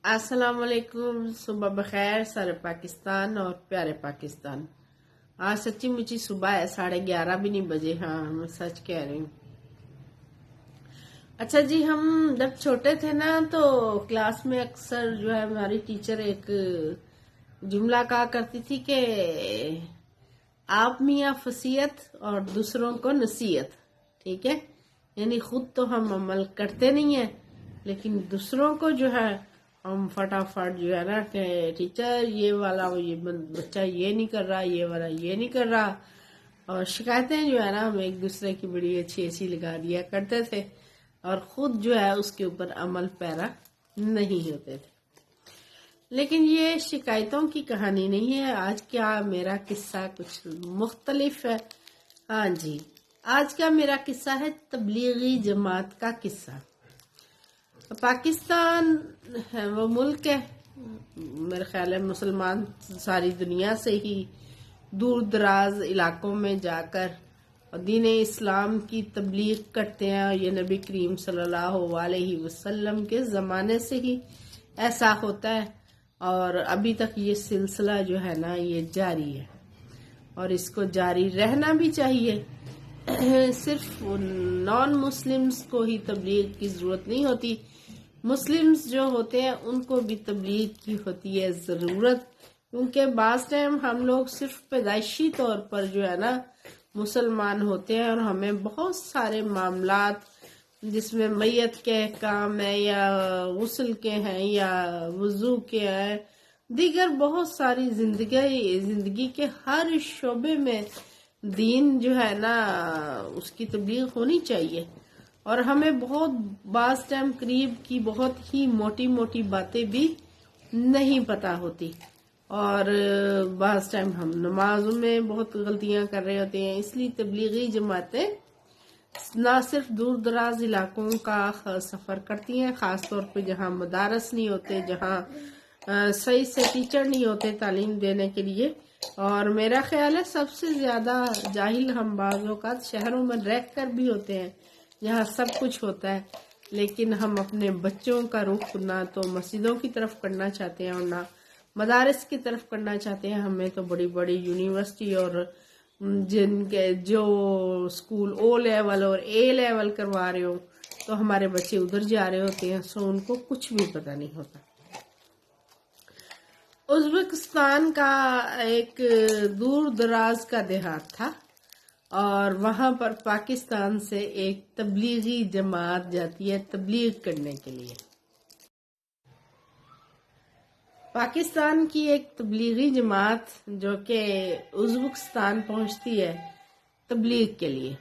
السلام علیکم، صبح بخیر سارے پاکستان اور پیارے پاکستان۔ آج سچی مچی صبح ہے، 11:30 بھی نہیں بجے۔ ہاں میں سچ کہہ رہی ہوں۔ اچھا جی، ہم جب چھوٹے تھے نا تو کلاس میں اکثر جو ہے ہماری ٹیچر ایک جملہ کہا کرتی تھی کہ آپ میاں فصیحت اور دوسروں کو نصیحت۔ ٹھیک ہے، یعنی خود تو ہم عمل کرتے نہیں ہیں لیکن دوسروں کو جو ہے ہم فٹافٹ جو ہے نا کہ ٹیچر یہ والا یہ بچہ یہ نہیں کر رہا، یہ والا یہ نہیں کر رہا، اور شکایتیں جو ہے نا ہم ایک دوسرے کی بڑی اچھی اچھی لگا دیا کرتے تھے اور خود جو ہے اس کے اوپر عمل پیرا نہیں ہوتے تھے۔ لیکن یہ شکایتوں کی کہانی نہیں ہے، آج کیا میرا قصہ کچھ مختلف ہے۔ ہاں جی، آج کا میرا قصہ ہے تبلیغی جماعت کا قصہ۔ پاکستان ہے وہ ملک ہے، میرے خیال ہے مسلمان ساری دنیا سے ہی دور دراز علاقوں میں جا کر دین اسلام کی تبلیغ کرتے ہیں، اور یہ نبی کریم صلی اللہ علیہ وسلم کے زمانے سے ہی ایسا ہوتا ہے، اور ابھی تک یہ سلسلہ جو ہے نا یہ جاری ہے اور اس کو جاری رہنا بھی چاہیے۔ صرف نان مسلمز کو ہی تبلیغ کی ضرورت نہیں ہوتی، مسلمز جو ہوتے ہیں ان کو بھی تبلیغ کی ہوتی ہے ضرورت، کیونکہ بعض ٹائم ہم لوگ صرف پیدائشی طور پر جو ہے نا مسلمان ہوتے ہیں اور ہمیں بہت سارے معاملات جس میں میت کے احکام ہیں یا غسل کے ہیں یا وضو کے ہیں، دیگر بہت ساری زندگی کے ہر شعبے میں دین جو ہے نا اس کی تبلیغ ہونی چاہیے، اور ہمیں بہت بعض ٹائم قریب کی بہت ہی موٹی موٹی باتیں بھی نہیں پتہ ہوتی، اور بعض ٹائم ہم نمازوں میں بہت غلطیاں کر رہے ہوتے ہیں۔ اس لیے تبلیغی جماعتیں نہ صرف دور دراز علاقوں کا سفر کرتی ہیں، خاص طور پہ جہاں مدارس نہیں ہوتے، جہاں صحیح سے ٹیچر نہیں ہوتے تعلیم دینے کے لیے، اور میرا خیال ہے سب سے زیادہ جاہل ہم بعض اوقات شہروں میں رہ کر بھی ہوتے ہیں جہاں سب کچھ ہوتا ہے، لیکن ہم اپنے بچوں کا رخ نہ تو مسجدوں کی طرف کرنا چاہتے ہیں اور نہ مدارس کی طرف کرنا چاہتے ہیں۔ ہمیں تو بڑی بڑی یونیورسٹی اور جن کے جو اسکول او لیول اور اے لیول کروا رہے ہو تو ہمارے بچے ادھر جا رہے ہوتے ہیں، سو ان کو کچھ بھی پتہ نہیں ہوتا۔ ازبکستان کا ایک دور دراز کا دیہات تھا، اور وہاں پر پاکستان سے ایک تبلیغی جماعت جاتی ہے تبلیغ کرنے کے لیے۔ پاکستان کی ایک تبلیغی جماعت جو کہ ازبکستان پہنچتی ہے تبلیغ کے لیے،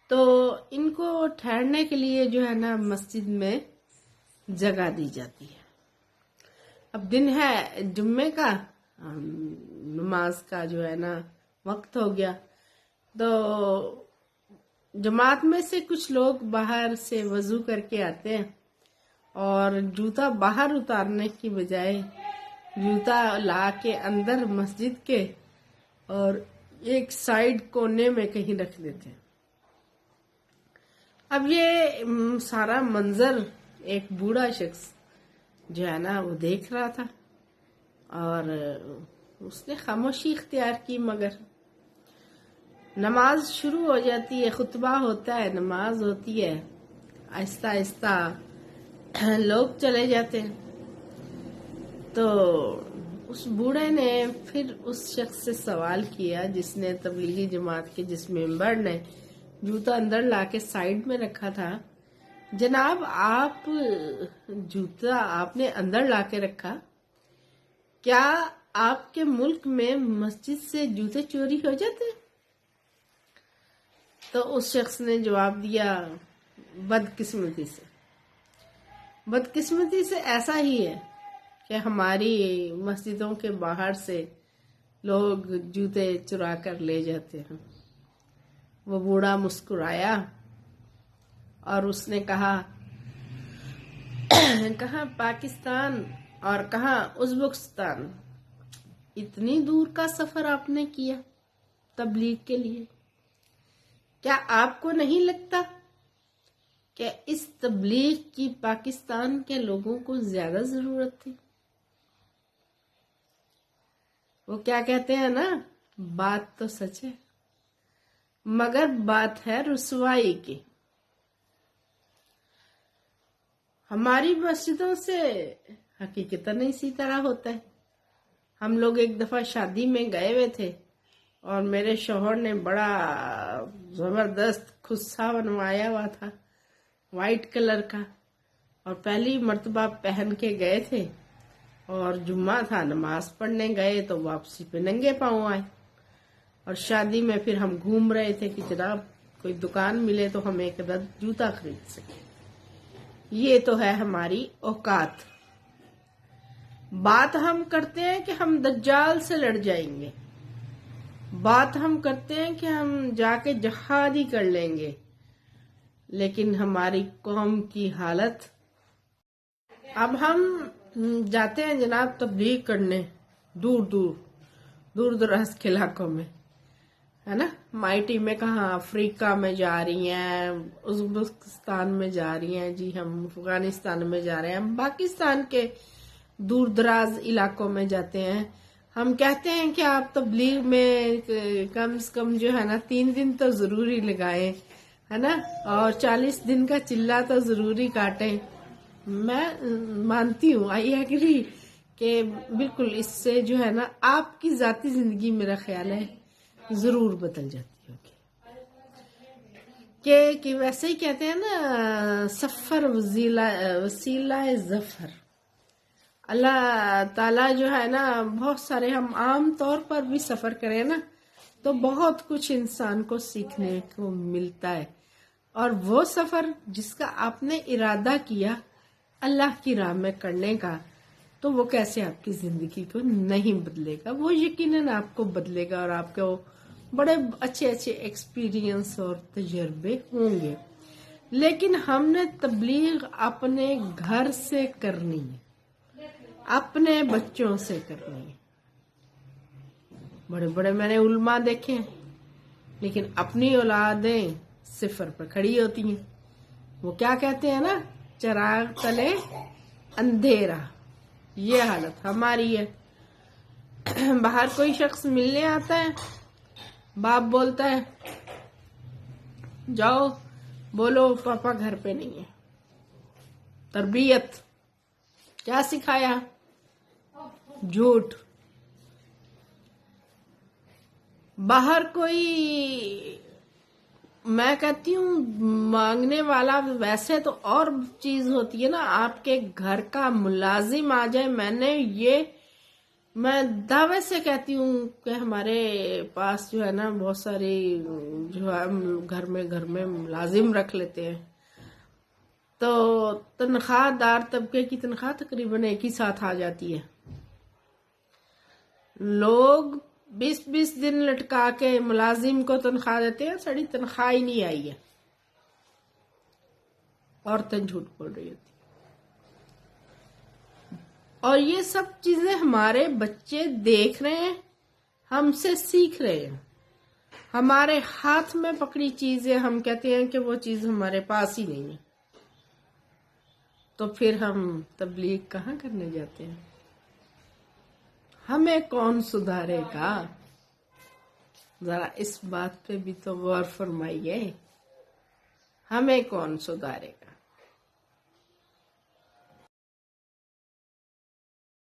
تو ان کو ٹھہرنے کے لیے جو ہے نا مسجد میں جگہ دی جاتی ہے۔ اب دن ہے جمعے کا، نماز کا جو ہے نا وقت ہو گیا، تو جماعت میں سے کچھ لوگ باہر سے وضو کر کے آتے ہیں اور جوتا باہر اتارنے کی بجائے جوتا لا کے اندر مسجد کے اور ایک سائیڈ کونے میں کہیں رکھ دیتے ہیں۔ اب یہ سارا منظر ایک بوڑھا شخص جو ہے نا وہ دیکھ رہا تھا، اور اس نے خاموشی اختیار کی، مگر نماز شروع ہو جاتی ہے، خطبہ ہوتا ہے، نماز ہوتی ہے، آہستہ آہستہ لوگ چلے جاتے ہیں، تو اس بوڑھے نے پھر اس شخص سے سوال کیا جس نے تبلیغی جماعت کے جس ممبر نے جوتا اندر لا کے سائیڈ میں رکھا تھا، جناب آپ جوتا آپ نے اندر لا کے رکھا، کیا آپ کے ملک میں مسجد سے جوتے چوری ہو جاتے؟ تو اس شخص نے جواب دیا، بدقسمتی سے ایسا ہی ہے کہ ہماری مسجدوں کے باہر سے لوگ جوتے چرا کر لے جاتے ہیں۔ وہ بوڑھا مسکرایا اور اس نے کہا کہاں پاکستان اور کہاں ازبکستان، اتنی دور کا سفر آپ نے کیا تبلیغ کے لیے، کیا آپ کو نہیں لگتا کہ اس تبلیغ کی پاکستان کے لوگوں کو زیادہ ضرورت تھی؟ وہ کیا کہتے ہیں نا، بات تو سچ ہے مگر بات ہے رسوائی کی۔ ہماری مسجدوں سے حقیقتاً اسی طرح ہوتا ہے۔ ہم لوگ ایک دفعہ شادی میں گئے ہوئے تھے اور میرے شوہر نے بڑا زبردست خصہ بنوایا ہوا تھا وائٹ کلر کا، اور پہلی مرتبہ پہن کے گئے تھے، اور جمعہ تھا، نماز پڑھنے گئے تو واپسی پہ ننگے پاؤں آئے، اور شادی میں پھر ہم گھوم رہے تھے کہ جناب کوئی دکان ملے تو ہم ایک عدد جوتا خرید سکیں۔ یہ تو ہے ہماری اوقات۔ بات ہم کرتے ہیں کہ ہم دجال سے لڑ جائیں گے، بات ہم کرتے ہیں کہ ہم جا کے جہاد ہی کر لیں گے، لیکن ہماری قوم کی حالت، اب ہم جاتے ہیں جناب تبلیغ کرنے دور دراز کے علاقوں میں، ہے نا، مائٹی میں کہاں، افریقہ میں جا رہی ہیں، ازبکستان میں جا رہی ہیں، جی ہم افغانستان میں جا رہے ہیں، ہم پاکستان کے دور دراز علاقوں میں جاتے ہیں۔ ہم کہتے ہیں کہ آپ تبلیغ میں کم سے کم جو ہے نا 3 دن تو ضروری لگائیں، ہے نا، اور 40 دن کا چلہ تو ضروری کاٹیں۔ میں مانتی ہوں، آئی ایگری کہ بالکل اس سے جو ہے نا آپ کی ذاتی زندگی میرا خیال ہے ضرور بدل جاتی ہوگی، کہ ویسے ہی کہتے ہیں نا سفر وسیلہ ظفر۔ اللہ تعالیٰ جو ہے نا، بہت سارے، ہم عام طور پر بھی سفر کریں نا تو بہت کچھ انسان کو سیکھنے کو ملتا ہے، اور وہ سفر جس کا آپ نے ارادہ کیا اللہ کی راہ میں کرنے کا، تو وہ کیسے آپ کی زندگی کو نہیں بدلے گا، وہ یقیناً آپ کو بدلے گا، اور آپ کو بڑے اچھے ایکسپیرینس اور تجربے ہوں گے۔ لیکن ہم نے تبلیغ اپنے گھر سے کرنی ہے، اپنے بچوں سے کرنی ہے۔ بڑے بڑے میں نے علماء دیکھے ہیں، لیکن اپنی اولادیں صفر پر کھڑی ہوتی ہیں۔ وہ کیا کہتے ہیں نا، چراغ تلے اندھیرا، یہ حالت ہماری ہے۔ باہر کوئی شخص ملنے آتا ہے، باپ بولتا ہے جاؤ بولو پاپا گھر پہ نہیں ہے۔ تربیت کیا سکھایا؟ جھوٹ۔ باہر کوئی، میں کہتی ہوں مانگنے والا ویسے تو اور چیز ہوتی ہے نا، آپ کے گھر کا ملازم آ جائے، میں دعوے سے کہتی ہوں کہ ہمارے پاس جو ہے نا بہت ساری جو ہے گھر میں ملازم رکھ لیتے ہیں، تو تنخواہ دار طبقے کی تنخواہ تقریباً ایک ہی ساتھ آ جاتی ہے۔ لوگ 20 دن لٹکا کے ملازم کو تنخواہ دیتے ہیں، سڑی تنخواہ ہی نہیں آئی ہے، عورتیں جھوٹ بول رہی ہوتی۔ اور یہ سب چیزیں ہمارے بچے دیکھ رہے ہیں، ہم سے سیکھ رہے ہیں۔ ہمارے ہاتھ میں پکڑی چیزیں ہم کہتے ہیں کہ وہ چیز ہمارے پاس ہی نہیں ہے، تو پھر ہم تبلیغ کہاں کرنے جاتے ہیں؟ ہمیں کون سدھارے گا؟ ذرا اس بات پہ بھی تو غور فرمائیے، ہمیں کون سدھارے گا؟